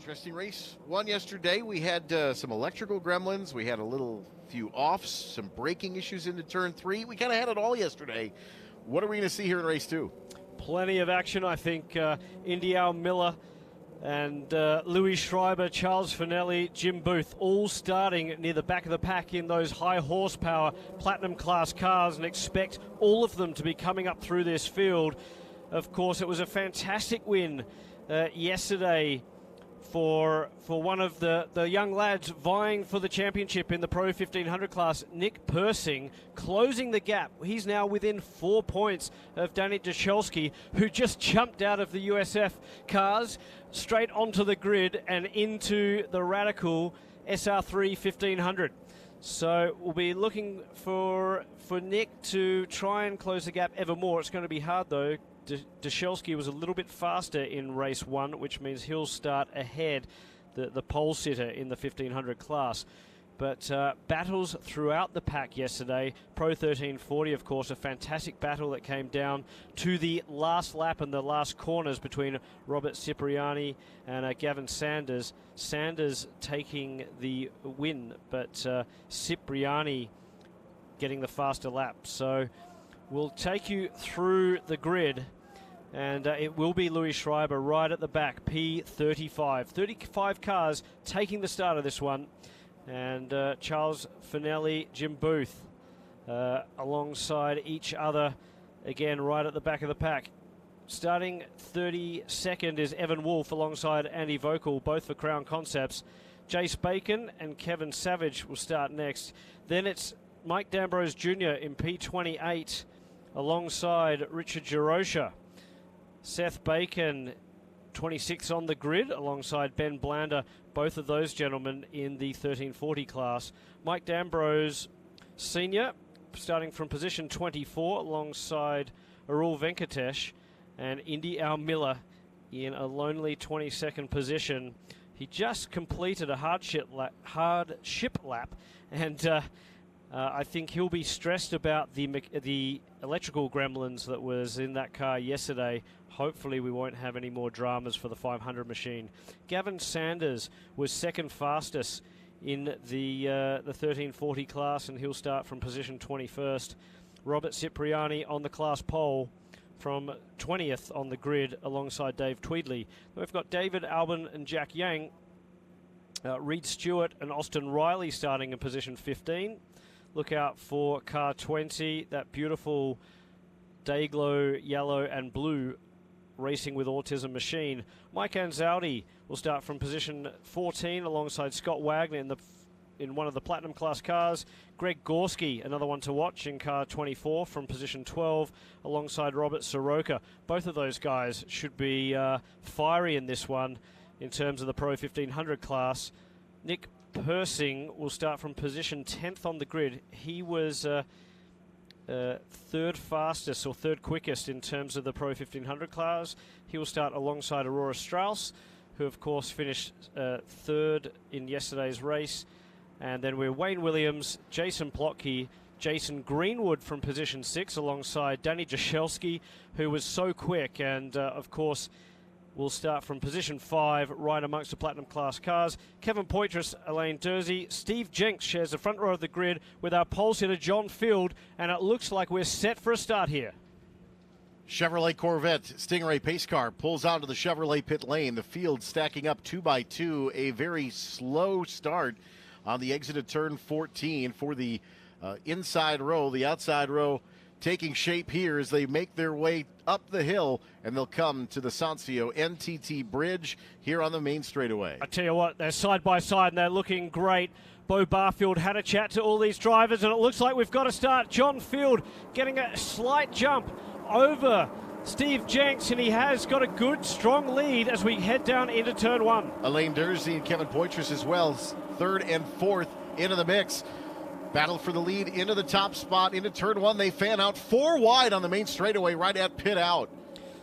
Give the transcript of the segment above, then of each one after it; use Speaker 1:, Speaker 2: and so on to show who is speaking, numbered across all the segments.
Speaker 1: Interesting race. One yesterday, we had some electrical gremlins. We had few offs, some braking issues into turn 3. We kind of had it all yesterday. What are we going to see here in race 2?
Speaker 2: Plenty of action, I think. Indy Al Miller and Louis Schreiber, Charles Finelli, Jim Booth, all starting near the back of the pack in those high horsepower platinum class cars, and expect all of them to be coming up through this field. Of course, it was a fantastic win yesterday for one of the young lads vying for the championship in the Pro 1500 class, Nick Persing, closing the gap. He's now within 4 points of Danny Jashelski, who just jumped out of the USF cars straight onto the grid and into the Radical SR3 1500. So we'll be looking for Nick to try and close the gap ever more. It's going to be hard, though. Dashelski was a little bit faster in race 1, which means he'll start ahead the pole sitter in the 1500 class. But battles throughout the pack yesterday. Pro 1340, of course, a fantastic battle that came down to the last lap and the last corners between Robert Cipriani and Gavin Sanders. Sanders taking the win, but Cipriani getting the faster lap. So we'll take you through the grid, and it will be Louis Schreiber right at the back, P35. 35 cars taking the start of this one, and Charles Finelli, Jim Booth alongside each other, again right at the back of the pack. Starting 32nd is Evan Wolf alongside Andy Vocal, both for Crown Concepts. Jace Bacon and Kevin Savage will start next. Then it's Mike D'Ambrose Jr. in P28 alongside Richard Girosha. Seth Bacon, 26th on the grid, alongside Ben Blander, both of those gentlemen in the 1340 class. Mike D'Ambrose Sr., starting from position 24, alongside Arul Venkatesh, and Indy Al Miller in a lonely 22nd position. He just completed a hardship lap, and I think he'll be stressed about the electrical gremlins that was in that car yesterday. Hopefully we won't have any more dramas for the 500 machine. Gavin Sanders was second fastest in the 1340 class, and he'll start from position 21st. Robert Cipriani on the class pole from 20th on the grid alongside Dave Tweedley. We've got David Albin and Jack Yang, Reed Stewart and Austin Riley starting in position 15. Look out for car 20, that beautiful Dayglow yellow and blue Racing with Autism machine. Mike Anzaldi will start from position 14 alongside Scott Wagner in one of the Platinum class cars. Greg Gorski, another one to watch, in car 24 from position 12 alongside Robert Soroka. Both of those guys should be fiery in this one in terms of the Pro 1500 class. Nick Persing will start from position 10th on the grid. He was third fastest or third quickest in terms of the Pro 1500 class. He will start alongside Aurora Strauss, who of course finished third in yesterday's race. And then we're Wayne Williams, Jason Plotke, Jason Greenwood from position 6 alongside Danny Jashelski, who was so quick, and of course we'll start from position 5, right amongst the Platinum class cars. Kevin Poitras, Elaine Dursey, Steve Jenks shares the front row of the grid with our pole sitter John Field, and it looks like we're set for a start here.
Speaker 1: Chevrolet Corvette Stingray pace car pulls out to the Chevrolet pit lane. The field stacking up 2 by 2. A very slow start on the exit of turn 14 for the inside row. The outside row taking shape here as they make their way up the hill, and they'll come to the Sancio NTT Bridge here on the main straightaway.
Speaker 2: I tell you what, they're side by side and they're looking great. Bo Barfield had a chat to all these drivers, and it looks like we've got to start. John Field getting a slight jump over Steve Jenks, and he has got a good, strong lead as we head down into turn 1.
Speaker 1: Elaine Dursey and Kevin Poitras as well, 3rd and 4th into the mix. Battle for the lead into the top spot, into turn 1. They fan out 4 wide on the main straightaway right at pit out.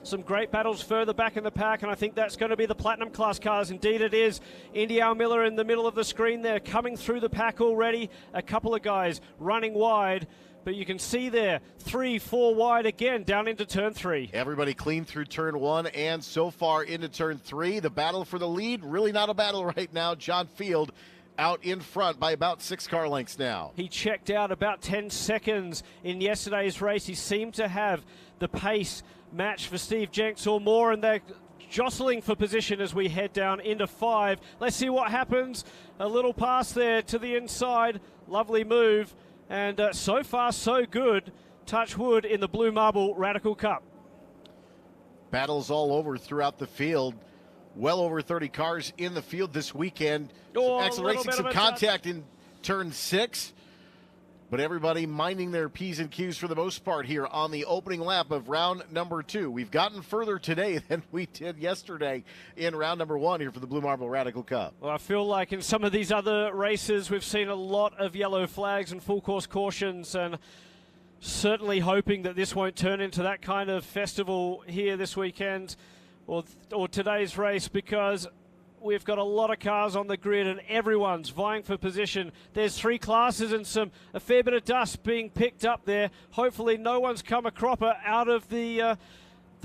Speaker 2: Some great battles further back in the pack, and I think that's going to be the Platinum class cars. Indeed it is. Indy Al Miller in the middle of the screen there, coming through the pack already. A couple of guys running wide But you can see there, 3, 4 wide again, down into turn 3.
Speaker 1: Everybody clean through turn 1 and so far into turn 3. The battle for the lead, really not a battle right now. John Field out in front by about 6 car lengths now.
Speaker 2: He checked out about 10 seconds in yesterday's race. He seemed to have the pace match for Steve Jenks or more, and they're jostling for position as we head down into 5. Let's see what happens. A little pass there to the inside. Lovely move. And so far, so good. Touch wood in the Blue Marble Radical Cup.
Speaker 1: Battles all over throughout the field. Well over 30 cars in the field this weekend.
Speaker 2: Oh,
Speaker 1: Some excellent racing, some contact in turn 6. But everybody minding their P's and Q's for the most part here on the opening lap of round number 2. We've gotten further today than we did yesterday in round number 1 here for the Blue Marble Radical Cup.
Speaker 2: Well, I feel like in some of these other races we've seen a lot of yellow flags and full course cautions, and certainly hoping that this won't turn into that kind of festival here this weekend or today's race, because we've got a lot of cars on the grid and everyone's vying for position. There's 3 classes and a fair bit of dust being picked up there. Hopefully no one's come a cropper out of the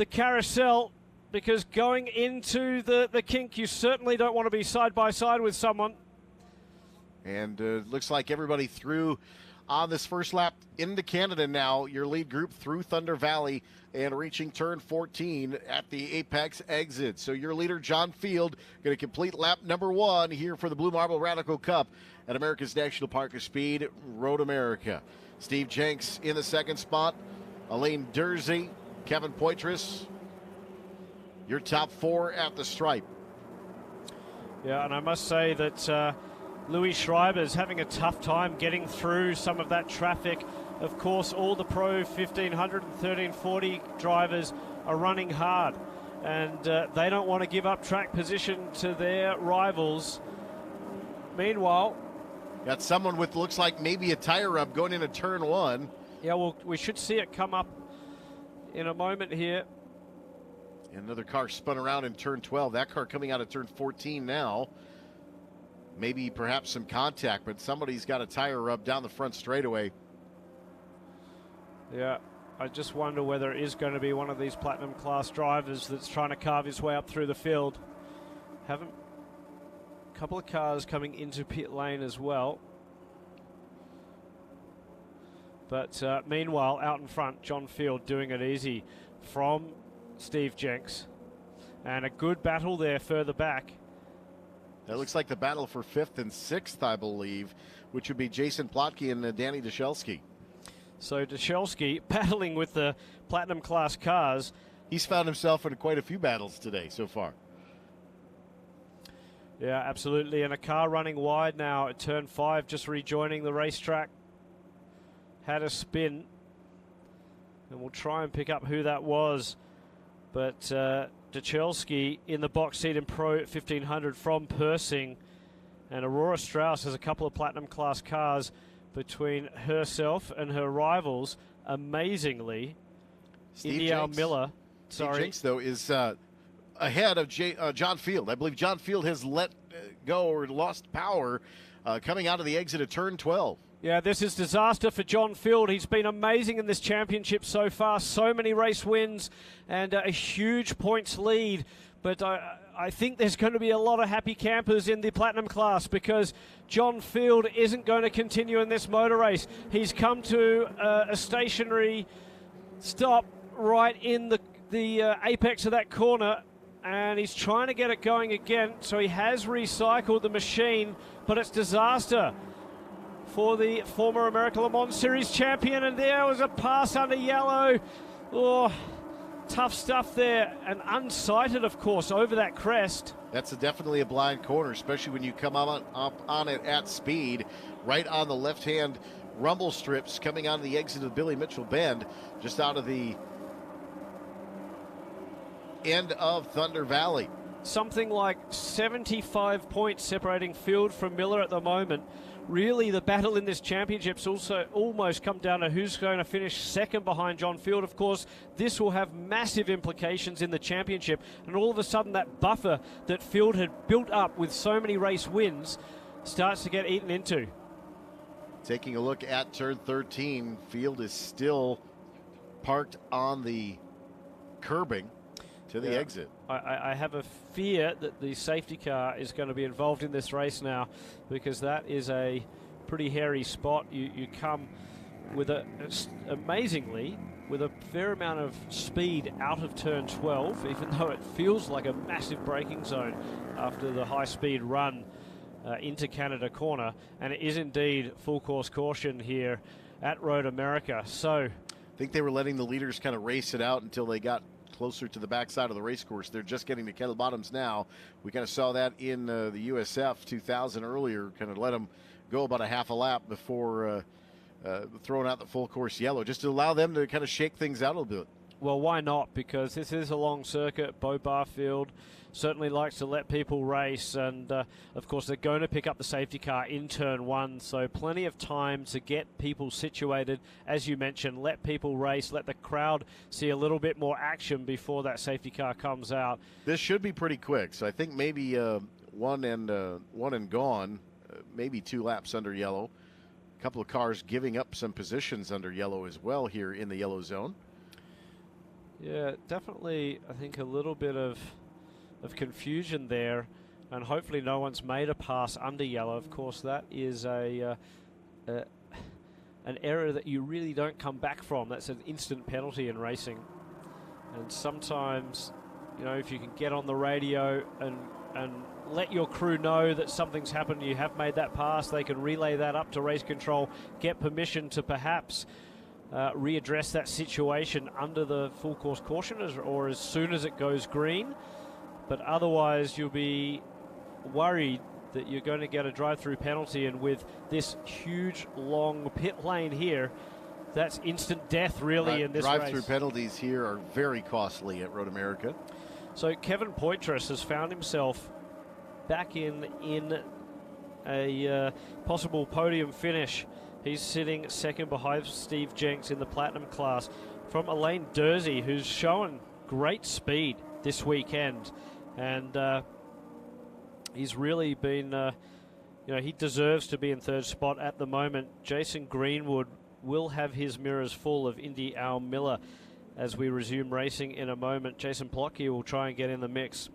Speaker 2: carousel, because going into the kink, you certainly don't want to be side by side with someone.
Speaker 1: And looks like everybody through on this first lap into Canada now. Your lead group through Thunder Valley and reaching turn 14 at the Apex exit. So your leader, John Field, going to complete lap number 1 here for the Blue Marble Radical Cup at America's National Park of Speed, Road America. Steve Jenks in the second spot. Elaine Dursey, Kevin Poitras, your top 4 at the stripe.
Speaker 2: Yeah, and I must say that Louis Schreiber's having a tough time getting through some of that traffic. Of course, all the Pro 1500 and 1340 drivers are running hard, and they don't want to give up track position to their rivals. Meanwhile,
Speaker 1: got someone with looks like maybe a tire rub going into turn 1.
Speaker 2: Yeah, well, we should see it come up in a moment here.
Speaker 1: Another car spun around in turn 12. That car coming out of turn 14 now. Maybe perhaps some contact, but somebody's got a tire rub down the front straightaway.
Speaker 2: Yeah, I just wonder whether it is going to be one of these Platinum class drivers that's trying to carve his way up through the field. A couple of cars coming into pit lane as well. But meanwhile, out in front, John Field doing it easy from Steve Jenks. And a good battle there further back.
Speaker 1: That looks like the battle for 5th and 6th, I believe, which would be Jason Plotke and Danny Dashelski.
Speaker 2: So Dashelski battling with the Platinum class cars.
Speaker 1: He's found himself in quite a few battles today so far.
Speaker 2: Yeah, absolutely. And a car running wide now at turn 5, just rejoining the racetrack. Had a spin. And we'll try and pick up who that was. But Dashelski in the box seat in Pro 1500 from Persing. And Aurora Strauss has a couple of Platinum class cars between herself and her rivals. Amazingly, India Miller.
Speaker 1: Steve Jenks, though, is ahead of John Field. I believe John Field has let go or lost power coming out of the exit of turn 12.
Speaker 2: Yeah, this is disaster for John Field. He's been amazing in this championship so far. So many race wins and a huge points lead. But I think there's going to be a lot of happy campers in the Platinum class, because John Field isn't going to continue in this motor race. He's come to a stationary stop right in the apex of that corner, and he's trying to get it going again. So he has recycled the machine, but it's disaster for the former American Le Mans Series champion. And there was a pass under yellow. Oh, tough stuff there, and unsighted, of course, over that crest.
Speaker 1: That's definitely a blind corner, especially when you come up on it at speed, right on the left-hand rumble strips coming out of the exit of Billy Mitchell Bend, just out of the end of Thunder Valley.
Speaker 2: Something like 75 points separating Field from Miller at the moment. Really, the battle in this championship's also almost come down to who's going to finish second behind John Field. Of course, this will have massive implications in the championship, and all of a sudden that buffer that Field had built up with so many race wins starts to get eaten into.
Speaker 1: Taking a look at turn 13, field is still parked on the curbing to the exit.
Speaker 2: I have a fear that the safety car is going to be involved in this race now, because that is a pretty hairy spot. You come with amazingly, with a fair amount of speed out of turn 12, even though it feels like a massive braking zone after the high-speed run into Canada Corner, and it is indeed full course caution here at Road America. So
Speaker 1: I think they were letting the leaders kind of race it out until they got closer to the backside of the race course. They're just getting to Kettle Bottoms now. We kind of saw that in the USF 2000 earlier, kind of let them go about a half a lap before throwing out the full course yellow, just to allow them to kind of shake things out a little bit.
Speaker 2: Well, why not? Because this is a long circuit. Bo Barfield certainly likes to let people race, and of course they're going to pick up the safety car in turn 1, so plenty of time to get people situated. As you mentioned, let people race, let the crowd see a little bit more action before that safety car comes out.
Speaker 1: This should be pretty quick, so I think maybe one and gone, maybe 2 laps under yellow. A couple of cars giving up some positions under yellow as well here in the yellow zone.
Speaker 2: Yeah, definitely, I think a little bit of confusion there, and hopefully no one's made a pass under yellow. Of course, that is an error that you really don't come back from. That's an instant penalty in racing. And sometimes, you know, if you can get on the radio and let your crew know that something's happened, you have made that pass, they can relay that up to race control, get permission to perhaps readdress that situation under the full course caution or as soon as it goes green. But otherwise you'll be worried that you're going to get a drive-through penalty, and with this huge long pit lane here, that's instant death really in this race.
Speaker 1: Drive-through penalties here are very costly at Road America.
Speaker 2: So Kevin Poitras has found himself back in a possible podium finish. He's sitting second behind Steve Jenks in the Platinum class from Elaine Dursey, who's shown great speed this weekend. And he's really been, he deserves to be in third spot at the moment. Jason Greenwood will have his mirrors full of Indy Al Miller as we resume racing in a moment. Jason Plotke will try and get in the mix.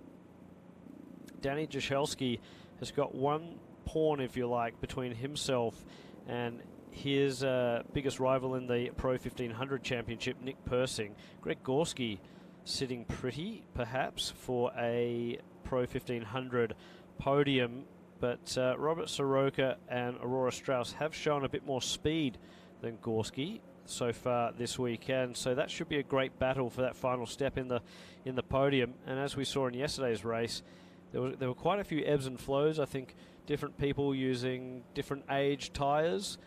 Speaker 2: Danny Jaschelski has got one pawn, if you like, between himself and his biggest rival in the Pro 1500 Championship, Nick Persing. Greg Gorski sitting pretty, perhaps, for a Pro 1500 podium, but Robert Soroka and Aurora Strauss have shown a bit more speed than Gorski so far this weekend, so that should be a great battle for that final step in the podium. And as we saw in yesterday's race, there were quite a few ebbs and flows. I think different people using different age tyres.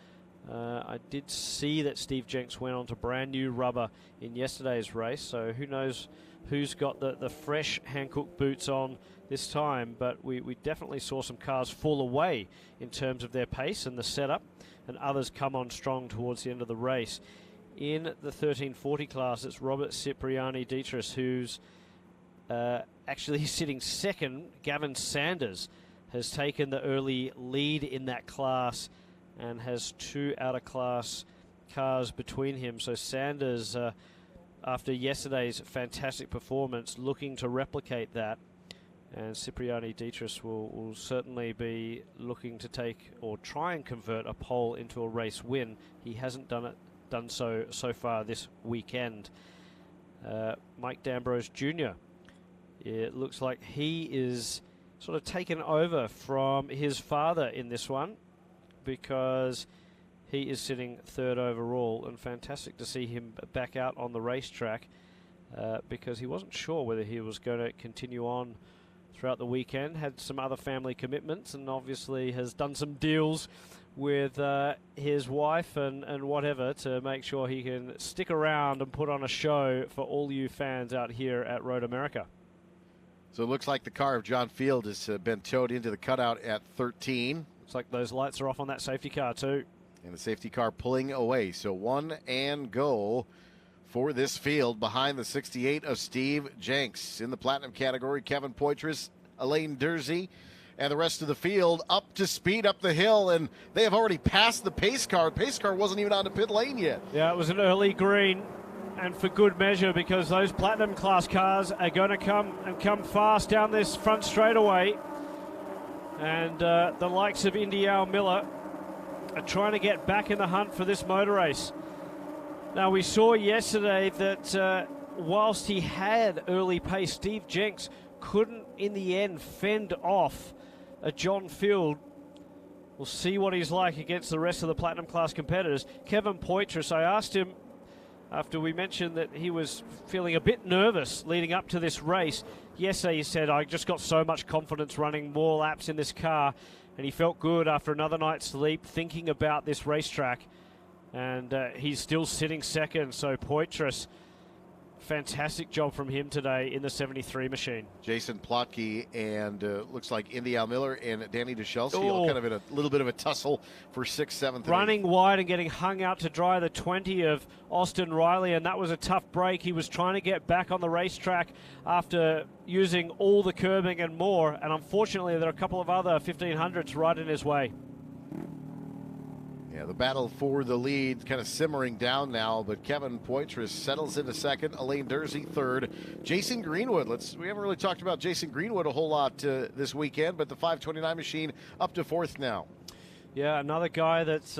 Speaker 2: I did see that Steve Jenks went on to brand new rubber in yesterday's race, so who knows who's got the fresh Hankook boots on this time, but we definitely saw some cars fall away in terms of their pace and the setup, and others come on strong towards the end of the race. In the 1340 class, it's Robert Cipriani Dietrich who's actually sitting second. Gavin Sanders has taken the early lead in that class and has 2 out-of-class cars between him. So Sanders, after yesterday's fantastic performance, looking to replicate that. And Cipriani Dietrich will certainly be looking to take or try and convert a pole into a race win. He hasn't done so far this weekend. Mike D'Ambrose Jr., it looks like he is sort of taken over from his father in this one, because he is sitting third overall, and fantastic to see him back out on the racetrack, because he wasn't sure whether he was going to continue on throughout the weekend. Had some other family commitments, and obviously has done some deals with his wife and whatever to make sure he can stick around and put on a show for all you fans out here at Road America.
Speaker 1: So it looks like the car of John Field has been towed into the cutout at 13.
Speaker 2: Looks like those lights are off on that safety car too.
Speaker 1: And the safety car pulling away. So 1 and go for this field behind the 68 of Steve Jenks. In the Platinum category, Kevin Poitras, Elaine Dursey, and the rest of the field up to speed up the hill, and they have already passed the pace car. Pace car wasn't even on the pit lane yet.
Speaker 2: Yeah, it was an early green, and for good measure, because those Platinum class cars are going to come fast down this front straightaway. And the likes of Indy Al Miller are trying to get back in the hunt for this motor race. Now, we saw yesterday that whilst he had early pace, Steve Jenks couldn't, in the end, fend off a John Field. We'll see what he's like against the rest of the Platinum class competitors. Kevin Poitras, I asked him after we mentioned that he was feeling a bit nervous leading up to this race. Yesterday he said, I just got so much confidence running more laps in this car, and he felt good after another night's sleep thinking about this racetrack. And he's still sitting second, so Poitras, fantastic job from him today in the 73 machine.
Speaker 1: Jason Plotke and looks like Indy Al Miller and Danny Dushelski all kind of in a little bit of a tussle for 6th, 7th.
Speaker 2: Running wide and getting hung out to dry, the 20 of Austin Riley, and that was a tough break. He was trying to get back on the racetrack after using all the curbing and more, and unfortunately there are a couple of other 1500s right in his way.
Speaker 1: Yeah, the battle for the lead kind of simmering down now, but Kevin Poitras settles into second, Alain Dursey third. Jason Greenwood, we haven't really talked about Jason Greenwood a whole lot this weekend, but the 529 machine up to fourth now.
Speaker 2: Yeah, another guy that's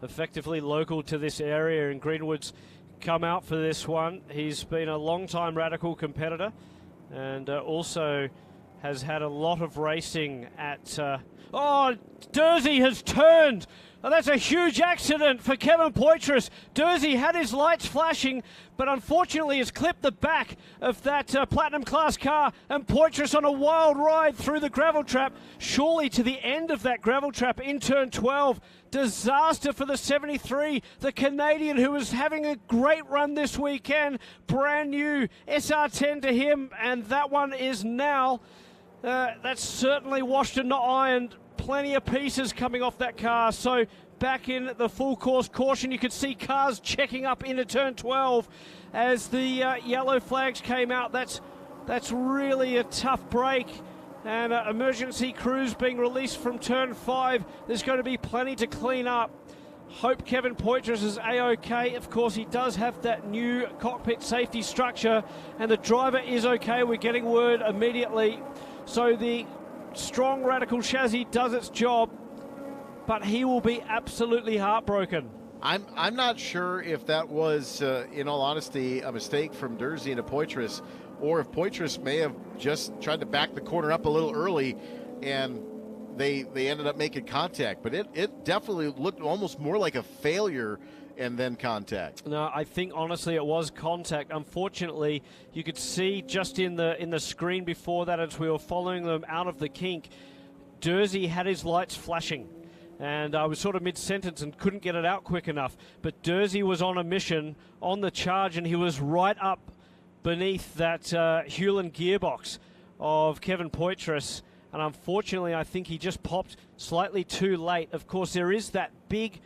Speaker 2: effectively local to this area, and Greenwood's come out for this one. He's been a long-time Radical competitor and also has had a lot of racing at... Dursey has turned! Oh, that's a huge accident for Kevin Poitras. Dursey had his lights flashing, but unfortunately has clipped the back of that Platinum class car, and Poitras on a wild ride through the gravel trap, surely to the end of that gravel trap in turn 12. Disaster for the 73, the Canadian who was having a great run this weekend. Brand new SR10 to him, and that one is now, that's certainly washed and not ironed. Plenty of pieces coming off that car, so back in the full course caution. You could see cars checking up into turn 12 as the yellow flags came out. That's really a tough break, and emergency crews being released from turn 5. There's going to be plenty to clean up. Hope Kevin Poitras is A-OK. Of course, he does have that new cockpit safety structure, and the driver is okay. We're getting word immediately. So the strong Radical chassis does its job, but he will be absolutely heartbroken.
Speaker 1: I'm not sure if that was, in all honesty, a mistake from Dursey into Poitras, or if Poitras may have just tried to back the corner up a little early, and they ended up making contact. But it definitely looked almost more like a failure and then contact.
Speaker 2: No, I think honestly it was contact. Unfortunately, you could see just in the screen before that, as we were following them out of the kink, Dursey had his lights flashing, and I was sort of mid-sentence and couldn't get it out quick enough. But Dursey was on a mission, on the charge, and he was right up beneath that Hewland gearbox of Kevin Poitras, and unfortunately I think he just popped slightly too late. Of course, there is that big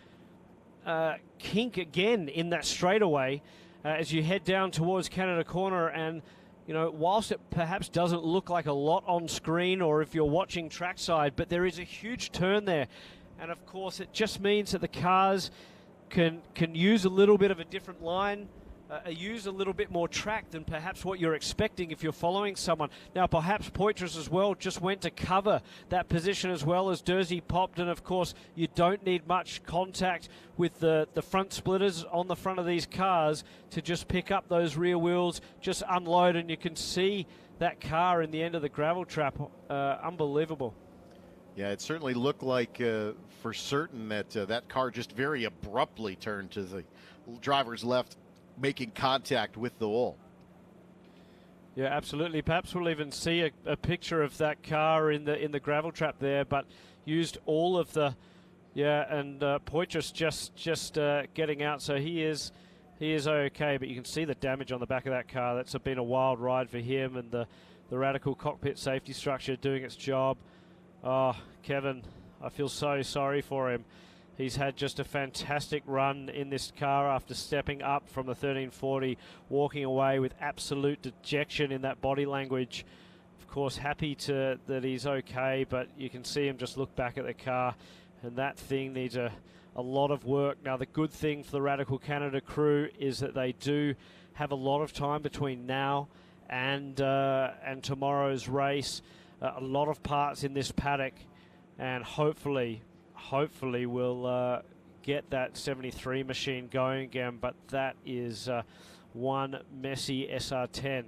Speaker 2: kink again in that straightaway as you head down towards Canada Corner, and you know, whilst it perhaps doesn't look like a lot on screen or if you're watching trackside, but there is a huge turn there, and of course it just means that the cars can use a little bit of a different line, use a little bit more track than perhaps what you're expecting if you're following someone. Now, perhaps Poitras as well just went to cover that position as well as Dursey popped, and of course you don't need much contact with the front splitters on the front of these cars to just pick up those rear wheels, just unload, and you can see that car in the end of the gravel trap. Unbelievable.
Speaker 1: Yeah, it certainly looked like for certain that that car just very abruptly turned to the driver's left, making contact with the wall.
Speaker 2: Yeah, absolutely. Perhaps we'll even see a picture of that car in the gravel trap there, but used all of the, and Poitras just getting out, so he is okay, but you can see the damage on the back of that car. That's been a wild ride for him, and the Radical cockpit safety structure doing its job. Oh, Kevin, I feel so sorry for him. He's had just a fantastic run in this car after stepping up from the 1340, walking away with absolute dejection in that body language. Of of course, happy that he's okay, but you can see him just look back at the car, and that thing needs a lot of work. Now, the good thing for the Radical Canada crew is that they do have a lot of time between now and tomorrow's race. A lot of parts in this paddock, and hopefully we'll get that 73 machine going again. But that is one messy SR10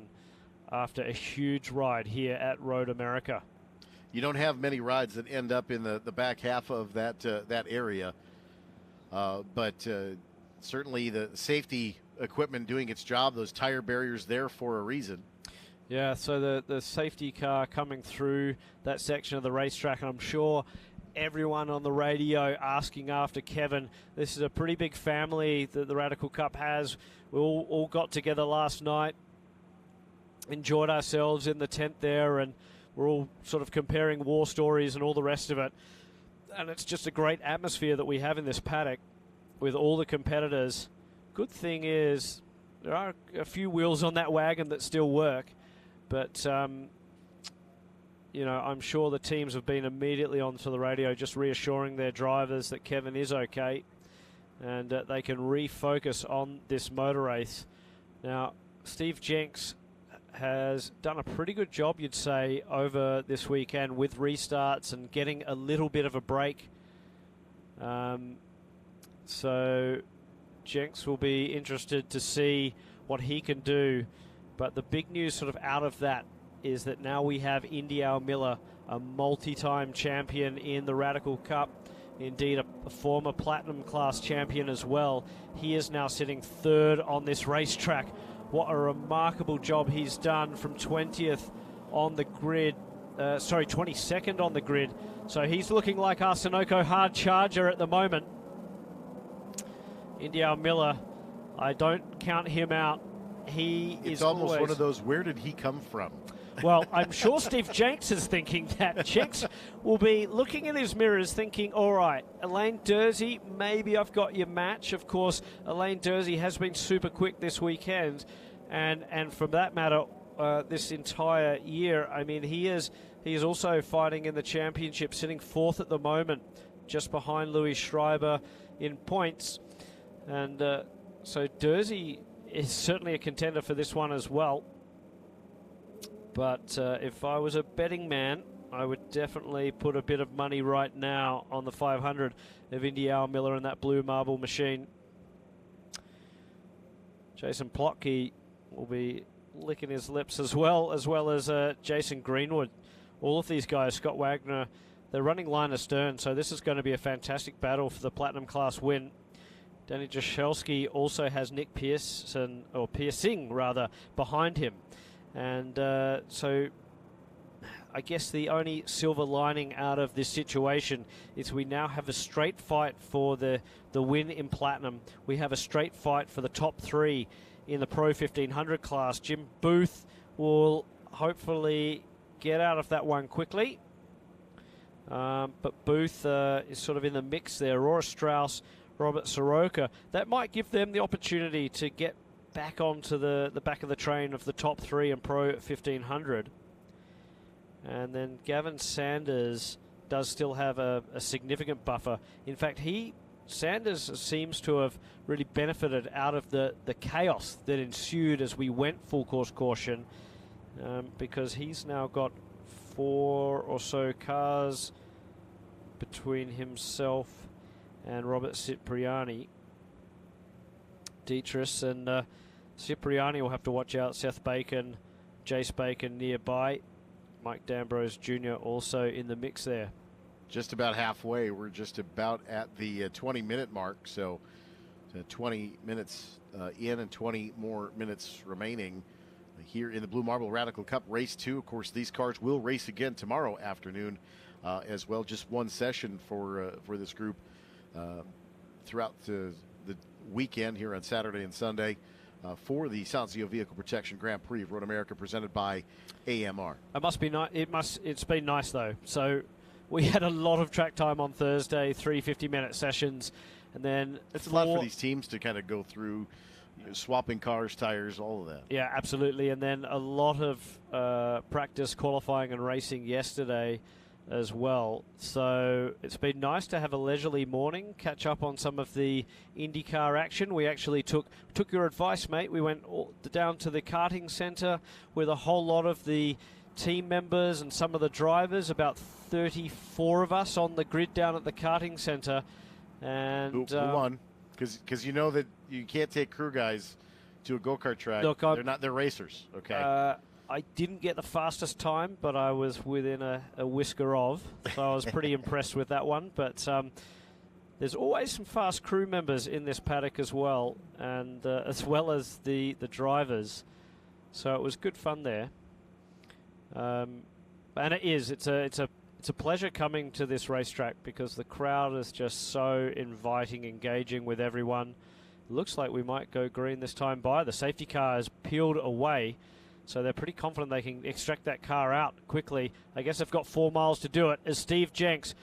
Speaker 2: after a huge ride here at Road America.
Speaker 1: You don't have many rides that end up in the back half of that area, but certainly the safety equipment doing its job, those tire barriers there for a reason.
Speaker 2: Yeah, so the safety car coming through that section of the racetrack, and I'm sure everyone on the radio asking after Kevin. This is a pretty big family that the Radical Cup has. We all got together last night, enjoyed ourselves in the tent there, and we're all sort of comparing war stories and all the rest of it. And it's just a great atmosphere that we have in this paddock with all the competitors. Good thing is there are a few wheels on that wagon that still work, but you know, I'm sure the teams have been immediately onto the radio just reassuring their drivers that Kevin is okay and they can refocus on this motor race. Now, Steve Jenks has done a pretty good job, you'd say, over this weekend with restarts and getting a little bit of a break. So Jenks will be interested to see what he can do. But the big news sort of out of that is that now we have Indy Al Miller, a multi-time champion in the Radical Cup, indeed a former Platinum class champion as well. He is now sitting third on this racetrack. What a remarkable job he's done from 20th on the grid, 22nd on the grid. So he's looking like our Sunoco hard charger at the moment. Indy Al Miller, I don't count him out.
Speaker 1: It's almost one of those, where did he come from?
Speaker 2: Well, I'm sure Steve Jenks is thinking that. Jenks will be looking in his mirrors thinking, all right, Elaine Dursey, maybe I've got your match. Of course, Elaine Dursey has been super quick this weekend. And from that matter, this entire year, I mean, he is also fighting in the championship, sitting fourth at the moment, just behind Louis Schreiber in points. And so Dursey is certainly a contender for this one as well. But if I was a betting man, I would definitely put a bit of money right now on the 500 of Indy Al Miller and that blue marble machine. Jason Plotke will be licking his lips as well as Jason Greenwood. All of these guys, Scott Wagner, they're running line astern, so this is going to be a fantastic battle for the Platinum class win. Danny Jashelski also has Nick Pearson, or Piercing rather, behind him. And so I guess the only silver lining out of this situation is we now have a straight fight for the win in Platinum. We have a straight fight for the top three in the Pro 1500 class. Jim Booth will hopefully get out of that one quickly. But Booth is sort of in the mix there. Aurora Strauss, Robert Soroka. That might give them the opportunity to get back onto the back of the train of the top three in Pro 1500. And then Gavin Sanders does still have a significant buffer. In fact, Sanders seems to have really benefited out of the chaos that ensued as we went full course caution, because he's now got 4 or so cars between himself and Robert Cipriani. Dietrich and Cipriani will have to watch out. Seth Bacon, Jace Bacon nearby. Mike D'Ambrose Jr. also in the mix there.
Speaker 1: Just about halfway. We're just about at the 20-minute mark. So 20 minutes in and 20 more minutes remaining here in the Blue Marble Radical Cup Race 2. Of course, these cars will race again tomorrow afternoon as well. Just one session for this group throughout the weekend here on Saturday and Sunday for the Sanzio Vehicle Protection Grand Prix of Road America presented by AMR.
Speaker 2: It must be nice. It's been nice though. So we had a lot of track time on Thursday, 3 50-minute sessions, and then
Speaker 1: it's a lot for these teams to kind of go through, swapping cars, tires, all of that.
Speaker 2: Yeah, absolutely. And then a lot of practice, qualifying and racing yesterday as well. So it's been nice to have a leisurely morning, catch up on some of the IndyCar action. We actually took your advice, mate. We went down to the karting centre with a whole lot of the team members and some of the drivers, about 34 of us on the grid down at the karting centre. And
Speaker 1: who won? Because you know that you can't take crew guys to a go-kart track.
Speaker 2: Look,
Speaker 1: they're racers, okay?
Speaker 2: I didn't get the fastest time, but I was within a whisker of, so I was pretty impressed with that one. But there's always some fast crew members in this paddock as well, and as well as the drivers. So it was good fun there. And it's a pleasure coming to this racetrack because the crowd is just so inviting, engaging with everyone. Looks like we might go green this time by. The safety car has peeled away, so they're pretty confident they can extract that car out quickly. I guess they've got 4 miles to do it. As Steve Jenks,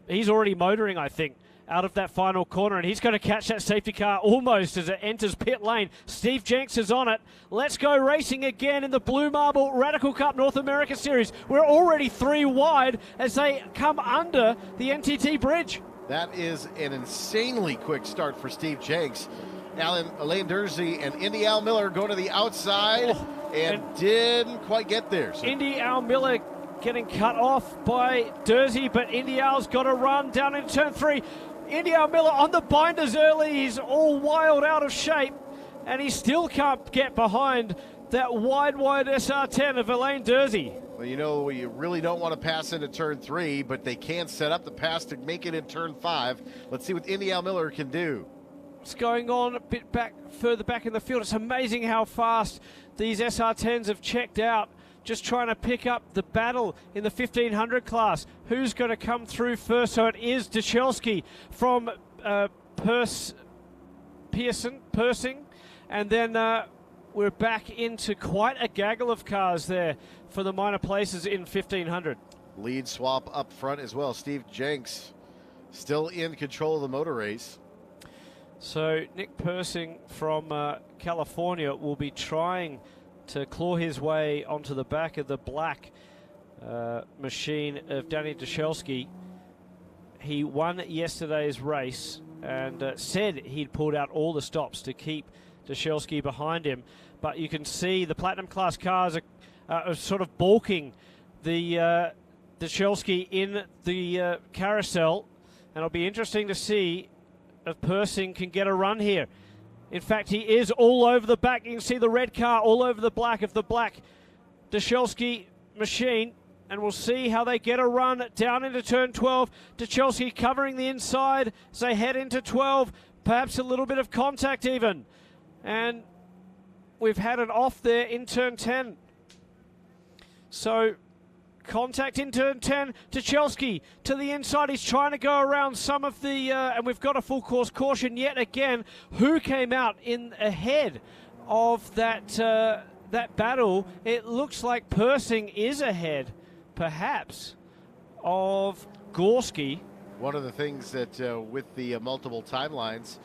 Speaker 2: he's already motoring, I think, out of that final corner, and he's going to catch that safety car almost as it enters pit lane. Steve Jenks is on it. Let's go racing again in the Blue Marble Radical Cup North America Series. We're already 3 wide as they come under the NTT bridge.
Speaker 1: That is an insanely quick start for Steve Jenks. Alain Dersey and Indy Al Miller go to the outside and didn't quite get there. So
Speaker 2: Indy Al Miller getting cut off by Dersey, but Indy Al's got to run down into turn 3. Indy Al Miller on the binders early. He's all wild out of shape, and he still can't get behind that wide SR10 of Alain Dersey.
Speaker 1: Well, you really don't want to pass into turn 3, but they can set up the pass to make it in turn 5. Let's see what Indy Al Miller can do.
Speaker 2: What's going on a bit further back in the field? It's amazing how fast these SR10s have checked out, just trying to pick up the battle in the 1500 class. Who's going to come through first? So it is Dachelski from Persing, and then we're back into quite a gaggle of cars there for the minor places in 1500.
Speaker 1: Lead swap up front as well. Steve Jenks still in control of the motor race.
Speaker 2: So Nick Persing from California will be trying to claw his way onto the back of the black machine of Danny Dachelski. He won yesterday's race and said he'd pulled out all the stops to keep Dachelski behind him. But you can see the Platinum Class cars are sort of balking the Dachelski in the carousel. And it'll be interesting to see if Persing can get a run here. In fact, he is all over the back. You can see the red car all over the black of the black Dachelski machine. And we'll see how they get a run down into turn 12. Dachelski covering the inside as they head into 12. Perhaps a little bit of contact even. And we've had it off there in turn 10. So contact in turn 10. Dachelski to the inside. He's trying to go around some of the... and we've got a full course caution yet again. Who came out in ahead of that battle? It looks like Persing is ahead, perhaps, of Gorski.
Speaker 1: One of the things that with the multiple timelines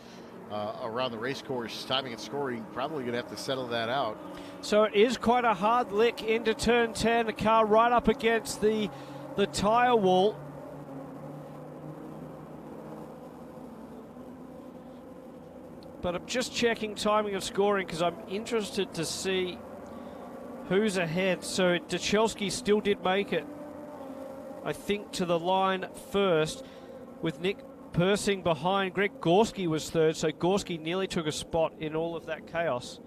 Speaker 1: around the race course, timing and scoring, probably going to have to settle that out.
Speaker 2: So it is quite a hard lick into turn 10. The car right up against the tyre wall. But I'm just checking timing of scoring because I'm interested to see who's ahead. So Dachelski still did make it, I think, to the line first, with Nick Persing behind. Greg Gorski was third, so Gorski nearly took a spot in all of that chaos.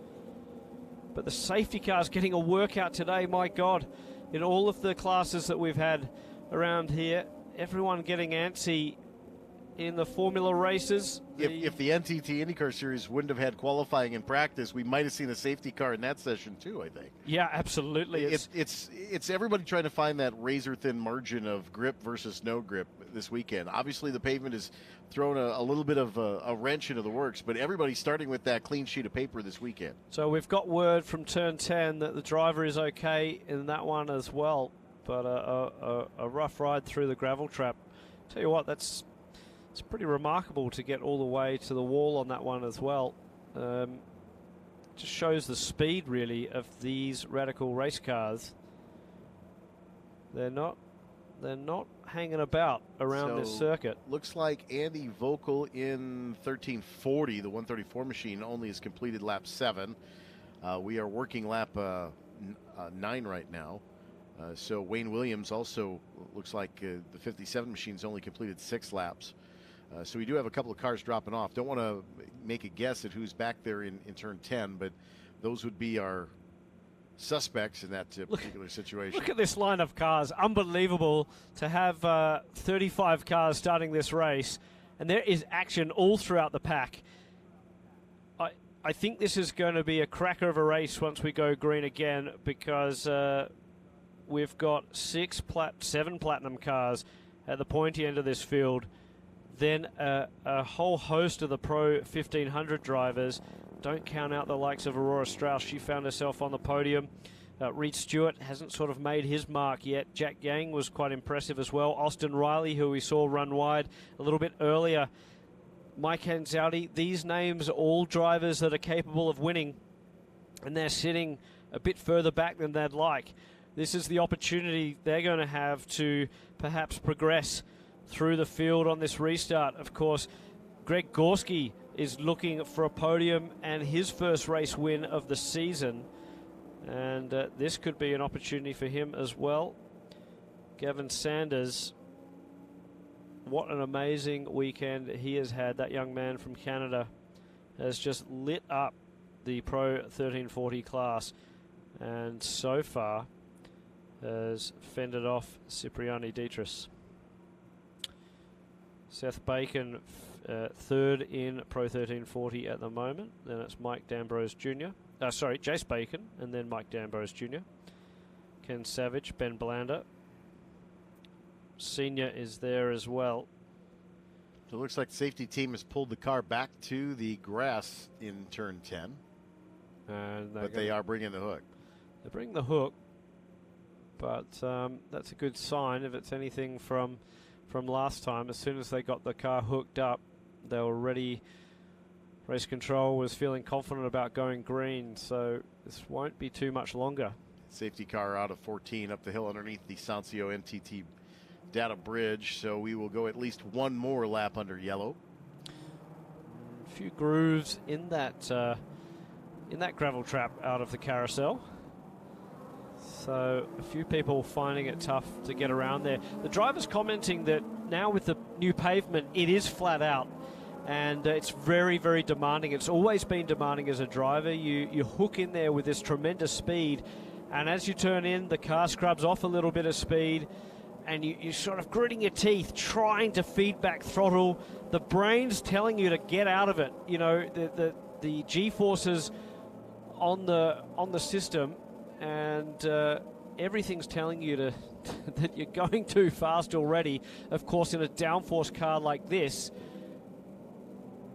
Speaker 2: But the safety car's getting a workout today, my God. In all of the classes that we've had around here, everyone getting antsy in the Formula races.
Speaker 1: If the NTT IndyCar Series wouldn't have had qualifying in practice, we might have seen a safety car in that session too, I think.
Speaker 2: Yeah, absolutely.
Speaker 1: It's everybody trying to find that razor-thin margin of grip versus no grip this weekend. Obviously, the pavement has thrown a little bit of a wrench into the works, but everybody's starting with that clean sheet of paper this weekend.
Speaker 2: So we've got word from turn 10 that the driver is okay in that one as well, but a rough ride through the gravel trap. Tell you what, it's pretty remarkable to get all the way to the wall on that one as well. just shows the speed, really, of these Radical race cars. They're not hanging about around this circuit.
Speaker 1: Looks like Andy Vocal in 1340, the 134 machine, only has completed lap 7. We are working lap 9 right now. So Wayne Williams also looks like the 57 machine's only completed 6 laps. So we do have a couple of cars dropping off. Don't want to make a guess at who's back there in turn 10, but those would be our suspects in that particular situation.
Speaker 2: Look at this line of cars. Unbelievable to have 35 cars starting this race, and there is action all throughout the pack. I think this is going to be a cracker of a race once we go green again, because we've got 7 platinum cars at the pointy end of this field, then a whole host of the Pro 1500 drivers. Don't count out the likes of Aurora Strauss. She found herself on the podium. Reed Stewart hasn't sort of made his mark yet. Jack Yang was quite impressive as well. Austin Riley, who we saw run wide a little bit earlier. Mike Anzaldi. These names are all drivers that are capable of winning, and they're sitting a bit further back than they'd like. This is the opportunity they're going to have to perhaps progress through the field on this restart. Of course, Greg Gorski is looking for a podium and his first race win of the season, and this could be an opportunity for him as well. Gavin Sanders, what an amazing weekend he has had. That young man from Canada has just lit up the Pro 1340 class, and so far has fended off Cipriani Dietrich. Seth Bacon third in Pro 1340 at the moment. Then it's Mike D'Ambrose Jr. Jace Bacon, and then Mike D'Ambrose Jr. Ken Savage, Ben Blander. Senior is there as well.
Speaker 1: So it looks like the safety team has pulled the car back to the grass in turn 10. But they are bringing the hook.
Speaker 2: They're bringing the hook, but that's a good sign if it's anything from last time. As soon as they got the car hooked up, they were ready. Race control was feeling confident about going green, so this won't be too much longer.
Speaker 1: Safety car out of 14 up the hill underneath the Sancio NTT data bridge, so we will go at least one more lap under yellow.
Speaker 2: A few grooves in that gravel trap out of the carousel. So a few people finding it tough to get around there. The driver's commenting that now with the new pavement, it is flat out, and it's very, very demanding. It's always been demanding as a driver. You hook in there with this tremendous speed, and as you turn in, the car scrubs off a little bit of speed, and you're sort of gritting your teeth, trying to feed back throttle. The brain's telling you to get out of it. You know, the G-forces on the system, and everything's telling you that you're going too fast already. Of course, in a downforce car like this,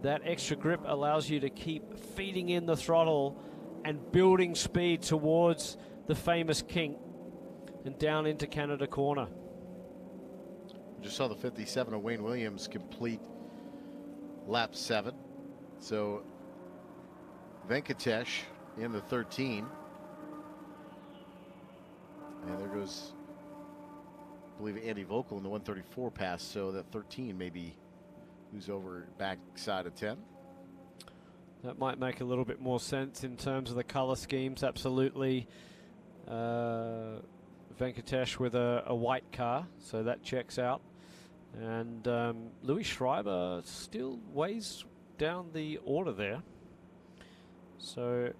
Speaker 2: that extra grip allows you to keep feeding in the throttle and building speed towards the famous kink and down into Canada Corner.
Speaker 1: Just saw the 57 of Wayne Williams complete lap 7. So Venkatesh in the 13. And there goes, I believe, Andy Vocal in the 134 pass. So that 13 maybe who's over backside of 10.
Speaker 2: That might make a little bit more sense in terms of the color schemes. Absolutely. Venkatesh with a white car, so that checks out. And Louis Schreiber still weighs down the order there. So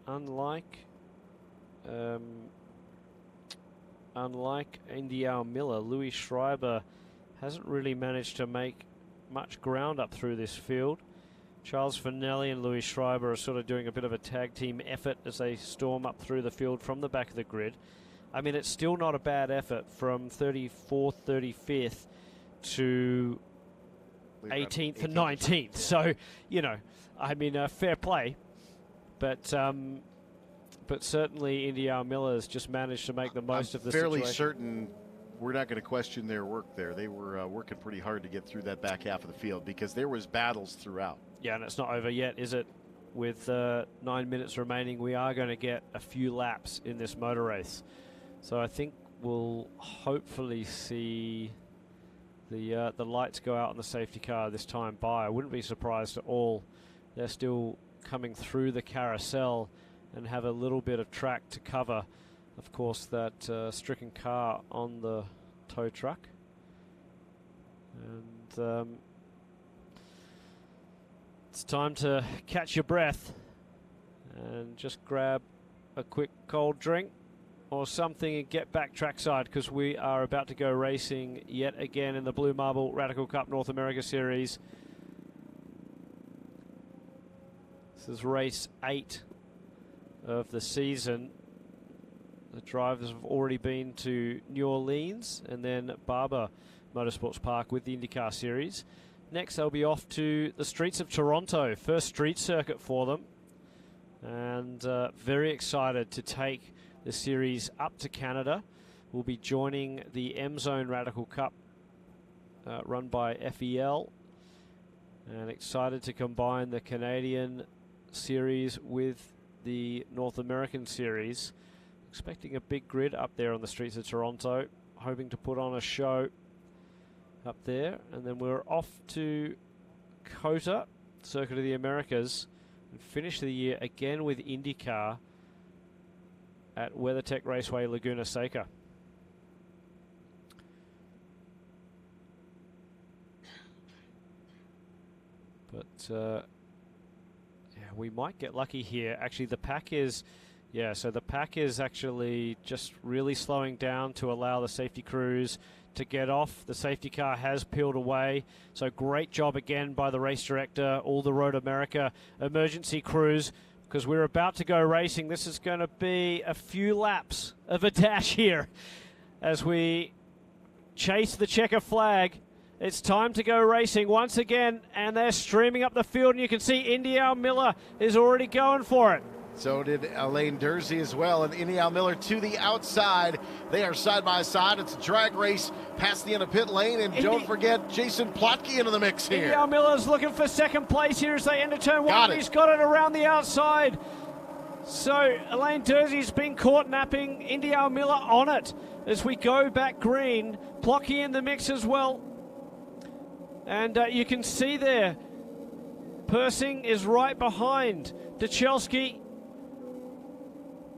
Speaker 2: unlike Indy Al Miller, Louis Schreiber hasn't really managed to make much ground up through this field. Charles Finelli and Louis Schreiber are sort of doing a bit of a tag team effort as they storm up through the field from the back of the grid. I mean, it's still not a bad effort from 34th, 35th to 18th and 19th. So, you know, I mean, fair play. But certainly Indy Al Miller has just managed to make the most of the situation.
Speaker 1: Fairly certain we're not going to question their work there. They were working pretty hard to get through that back half of the field because there was battles throughout.
Speaker 2: Yeah, and it's not over yet, is it? with 9 minutes remaining, we are going to get a few laps in this motor race. So I think we'll hopefully see the lights go out on the safety car this time by. I wouldn't be surprised at all. They're still coming through the carousel and have a little bit of track to cover. Of course, that stricken car on the tow truck. And it's time to catch your breath and just grab a quick cold drink or something and get back trackside, because we are about to go racing yet again in the Blue Marble Radical Cup North America Series. This is race 8 of the season. The drivers have already been to New Orleans and then Barber Motorsports Park with the IndyCar Series. Next, they'll be off to the streets of Toronto, first street circuit for them. And very excited to take the series up to Canada. We'll be joining the M-Zone Radical Cup run by FEL. And excited to combine the Canadian series with the North American series. Expecting a big grid up there on the streets of Toronto. Hoping to put on a show up there. And then we're off to COTA, Circuit of the Americas, and finish the year again with IndyCar at WeatherTech Raceway, Laguna Seca. But yeah, we might get lucky here. Actually, the pack is, so the pack is actually just really slowing down to allow the safety crews to get off. The safety car has peeled away. So great job again by the race director, all the Road America emergency crews, because we're about to go racing. This is going to be a few laps of a dash here as we chase the checker flag. It's time to go racing once again, and they're streaming up the field, and you can see Indy Al Miller is already going for it.
Speaker 1: So did Alain Dersey as well, and Indy Al Miller to the outside. They are side by side. It's a drag race past the end of pit lane, and don't forget Jason Plotke into the mix here.
Speaker 2: Indy Al Miller's looking for second place here as they enter turn 1. He's got it around the outside. So Alain Dersey's been caught napping. Indy Al Miller on it as we go back green. Plotke in the mix as well. And you can see there, Persing is right behind Duchelski.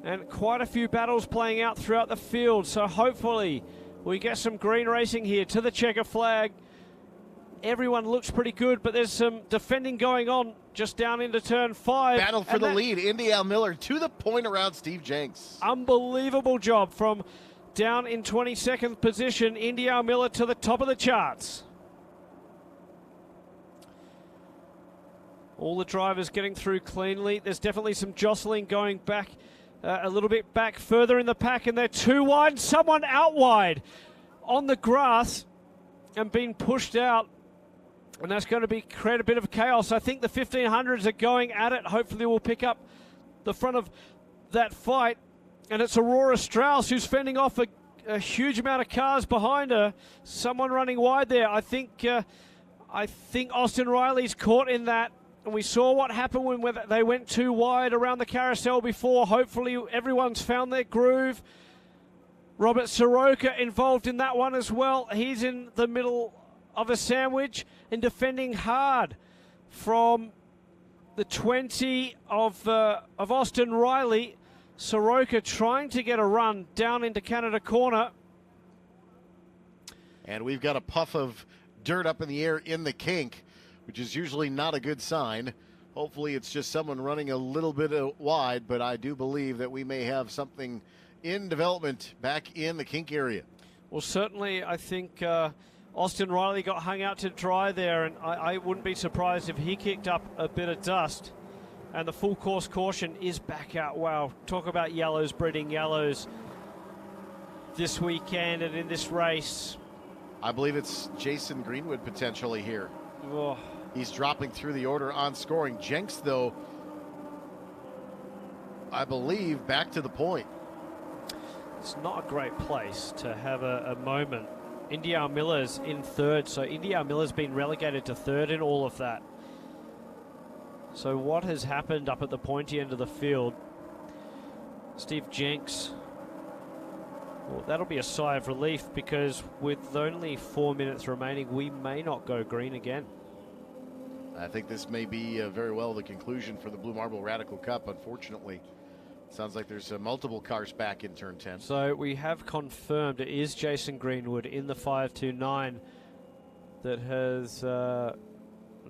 Speaker 2: And quite a few battles playing out throughout the field. So hopefully we get some green racing here to the checker flag. Everyone looks pretty good, but there's some defending going on just down into turn 5.
Speaker 1: Battle for the lead. Indy Al Miller to the point around Steve Jenks.
Speaker 2: Unbelievable job from down in 22nd position. Indy Al Miller to the top of the charts. All the drivers getting through cleanly. There's definitely some jostling going back. A little bit back further in the pack, and they're too wide. Someone out wide on the grass and being pushed out, and that's going to create a bit of chaos. I think the 1500s are going at it. Hopefully we'll pick up the front of that fight, and it's Aurora Strauss who's fending off a huge amount of cars behind her. Someone running wide there. I think Austin Riley's caught in that. And we saw what happened when they went too wide around the carousel before. Hopefully everyone's found their groove. Robert Soroka involved in that one as well. He's in the middle of a sandwich and defending hard from the 20 of Austin Riley. Soroka trying to get a run down into Canada corner.
Speaker 1: And we've got a puff of dirt up in the air in the kink, which is usually not a good sign. Hopefully it's just someone running a little bit wide, but I do believe that we may have something in development back in the kink area.
Speaker 2: Well, certainly I think Austin Riley got hung out to dry there, and I wouldn't be surprised if he kicked up a bit of dust. And the full course caution is back out. Wow, talk about yellows breeding yellows this weekend and in this race.
Speaker 1: I believe it's Jason Greenwood potentially here.
Speaker 2: Oh.
Speaker 1: He's dropping through the order on scoring. Jenks, though, I believe, back to the point.
Speaker 2: It's not a great place to have a moment. Indy Al Miller's in third, so Indy Al Miller's been relegated to third in all of that. So what has happened up at the pointy end of the field? Steve Jenks, well, that'll be a sigh of relief, because with only 4 minutes remaining, we may not go green again.
Speaker 1: I think this may be very well the conclusion for the Blue Marble Radical Cup, unfortunately. Sounds like there's multiple cars back in turn 10.
Speaker 2: So we have confirmed it is Jason Greenwood in the 529 that has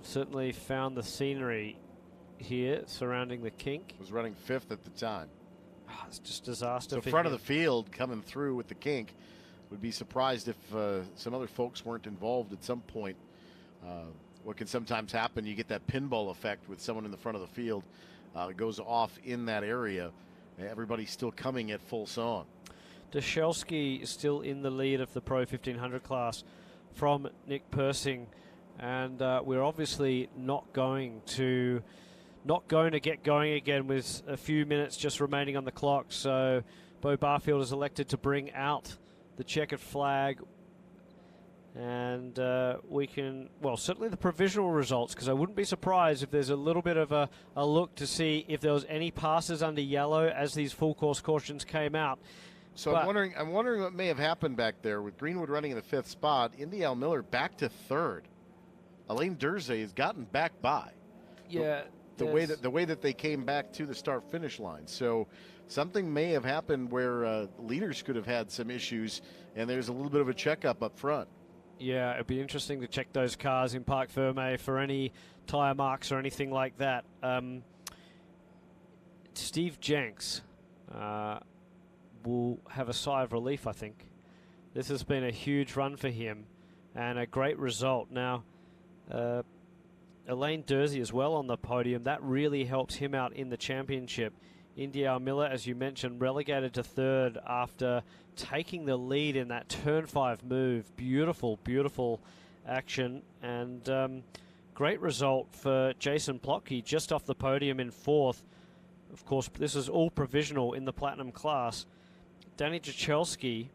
Speaker 2: certainly found the scenery here surrounding the kink.
Speaker 1: Was running 5th at the time.
Speaker 2: It's just disaster.
Speaker 1: So
Speaker 2: for
Speaker 1: front
Speaker 2: him.
Speaker 1: of the field coming through with the kink. Would be surprised if some other folks weren't involved at some point. What can sometimes happen, you get that pinball effect with someone in the front of the field. It goes off in that area. Everybody's still coming at full song.
Speaker 2: Dashelski is still in the lead of the Pro 1500 class from Nick Persing, and we're obviously not going to get going again with a few minutes just remaining on the clock. So Bo Barfield has elected to bring out the checkered flag, and we can, well, certainly the provisional results, because I wouldn't be surprised if there's a little bit of a look to see if there was any passes under yellow as these full course cautions came out.
Speaker 1: So I'm wondering what may have happened back there with Greenwood running in the 5th spot. Indy Al Miller back to 3rd. Alain Durzé has gotten back by.
Speaker 2: Yeah,
Speaker 1: the way that they came back to the start finish line. So something may have happened where leaders could have had some issues, and there's a little bit of a checkup up front.
Speaker 2: Yeah, it'd be interesting to check those cars in Parc Fermé for any tyre marks or anything like that. Steve Jenks will have a sigh of relief, I think. This has been a huge run for him and a great result. Now, Alain Durzé as well on the podium. That really helps him out in the championship. Indy Al Miller, as you mentioned, relegated to 3rd after taking the lead in that turn 5 move. Beautiful, beautiful action, and great result for Jason Plotke, just off the podium in 4th. Of course, this is all provisional in the Platinum class. Danny Jachelski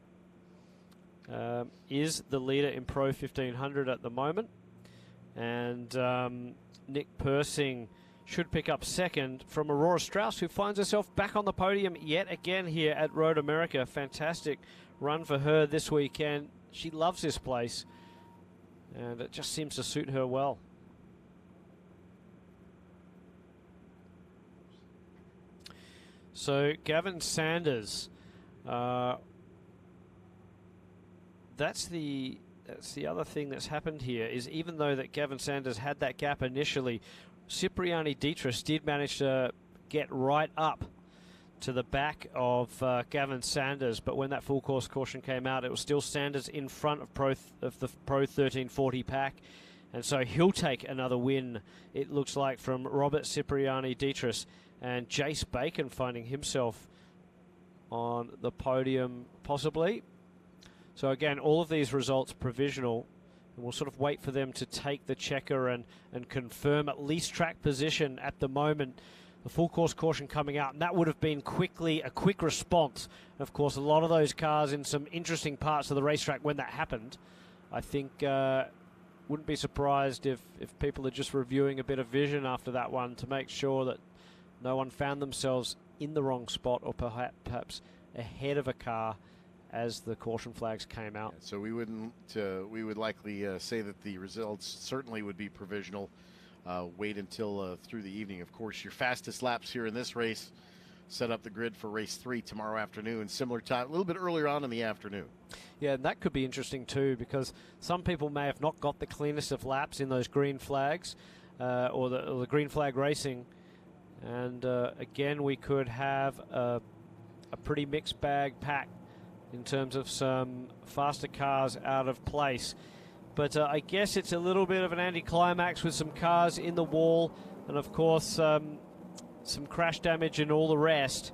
Speaker 2: is the leader in Pro 1500 at the moment, and Nick Persing should pick up 2nd from Aurora Strauss, who finds herself back on the podium yet again here at Road America. Fantastic run for her this weekend. She loves this place, and it just seems to suit her well. So Gavin Sanders, that's the other thing that's happened here, is even though that Gavin Sanders had that gap initially, Cipriani Dietrich did manage to get right up to the back of Gavin Sanders, but when that full course caution came out, it was still Sanders in front of the Pro 1340 pack, and so he'll take another win, it looks like, from Robert Cipriani Dietrich, and Jace Bacon finding himself on the podium possibly. So again, all of these results provisional, and we'll sort of wait for them to take the checker and confirm at least track position at the moment. The full course caution coming out, and that would have been a quick response. Of course, a lot of those cars in some interesting parts of the racetrack when that happened. I think wouldn't be surprised if people are just reviewing a bit of vision after that one to make sure that no one found themselves in the wrong spot or perhaps ahead of a car as the caution flags came out.
Speaker 1: So we would likely say that the results certainly would be provisional. Wait until through the evening. Of course, your fastest laps here in this race set up the grid for race 3 tomorrow afternoon, similar time, a little bit earlier on in the afternoon.
Speaker 2: Yeah, and that could be interesting too, because some people may have not got the cleanest of laps in those green flags or the green flag racing, and again, we could have a pretty mixed bag pack in terms of some faster cars out of place. But I guess it's a little bit of an anticlimax with some cars in the wall and, of course, some crash damage and all the rest.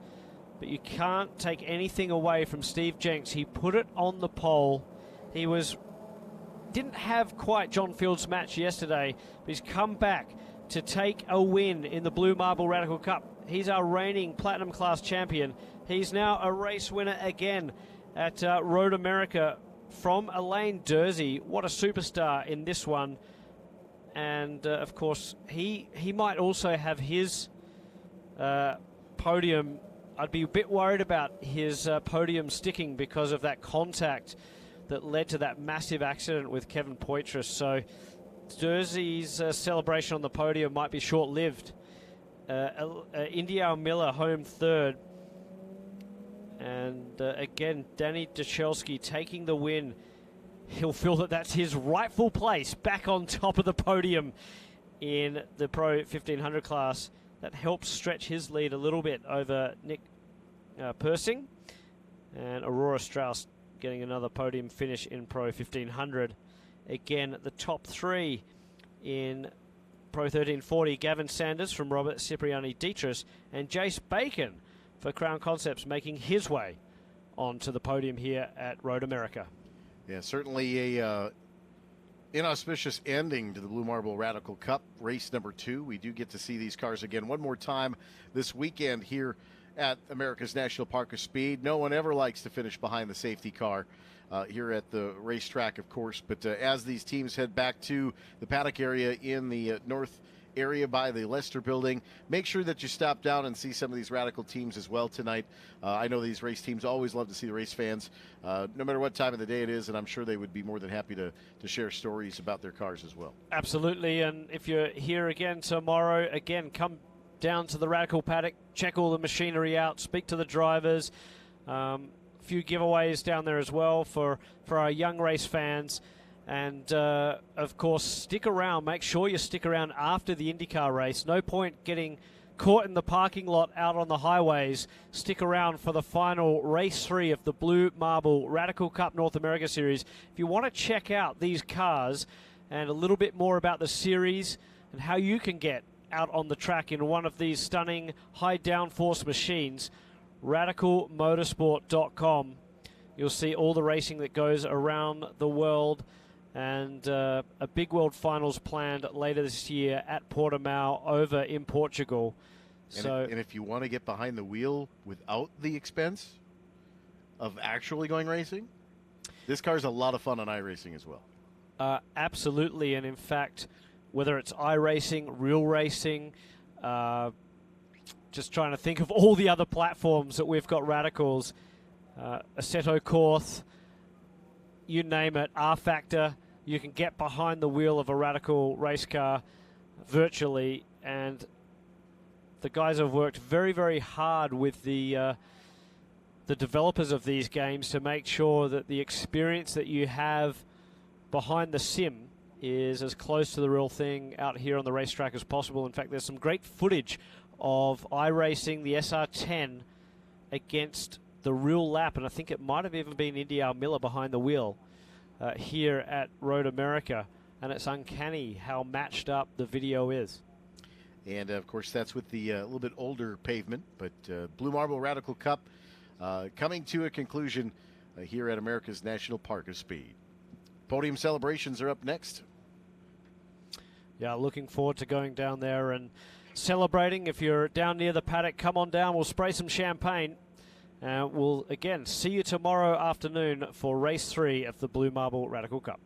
Speaker 2: But you can't take anything away from Steve Jenks. He put it on the pole. He didn't have quite John Field's match yesterday, but he's come back to take a win in the Blue Marble Radical Cup. He's our reigning Platinum Class champion. He's now a race winner again at Road America from Alain Durzé. What a superstar in this one. and of course he might also have his podium. I'd be a bit worried about his podium sticking because of that contact that led to that massive accident with Kevin Poitras. So Jersey's celebration on the podium might be short-lived. Indial Miller home third. And again, Danny Dachelski taking the win. He'll feel that that's his rightful place back on top of the podium in the Pro 1500 class. That helps stretch his lead a little bit over Nick Persing. And Aurora Strauss getting another podium finish in Pro 1500. Again, the top three in Pro 1340, Gavin Sanders from Robert Cipriani Dietrich and Jace Bacon for Crown Concepts making his way onto the podium here at Road America.
Speaker 1: Yeah, certainly a inauspicious ending to the Blue Marble Radical Cup race number 2. We do get to see these cars again one more time this weekend here at America's National Park of Speed. No one ever likes to finish behind the safety car here at the racetrack, of course. But as these teams head back to the paddock area in the north area by the Lester building, make sure that you stop down and see some of these Radical teams as well tonight. I know these race teams always love to see the race fans, no matter what time of the day it is, and I'm sure they would be more than happy to share stories about their cars as well.
Speaker 2: Absolutely, and if you're here again tomorrow, again, come down to the Radical paddock, check all the machinery out, speak to the drivers. Few giveaways down there as well for our young race fans. And, of course, stick around. Make sure you stick around after the IndyCar race. No point getting caught in the parking lot out on the highways. Stick around for the final race 3 of the Blue Marble Radical Cup North America Series. If you want to check out these cars and a little bit more about the series and how you can get out on the track in one of these stunning high downforce machines, radicalmotorsport.com. You'll see all the racing that goes around the world, and a big world finals planned later this year at Portimao over in Portugal.
Speaker 1: And if you want to get behind the wheel without the expense of actually going racing, this car's a lot of fun on iRacing as well.
Speaker 2: Absolutely, and in fact, whether it's iRacing, Real Racing, just trying to think of all the other platforms that we've got Radicals, Assetto Corse, you name it, R-Factor, you can get behind the wheel of a Radical race car virtually, and the guys have worked very, very hard with the developers of these games to make sure that the experience that you have behind the sim is as close to the real thing out here on the racetrack as possible. In fact, there's some great footage of iRacing, the SR10, against the real lap, and I think it might have even been Indial Miller behind the wheel here at Road America, and it's uncanny how matched up the video is.
Speaker 1: And, of course, that's with the little bit older pavement, but Blue Marble Radical Cup coming to a conclusion here at America's National Park of Speed. Podium celebrations are up next.
Speaker 2: Yeah, looking forward to going down there and celebrating. If you're down near the paddock, come on down. We'll spray some champagne. We'll, again, see you tomorrow afternoon for race 3 of the Blue Marble Radical Cup.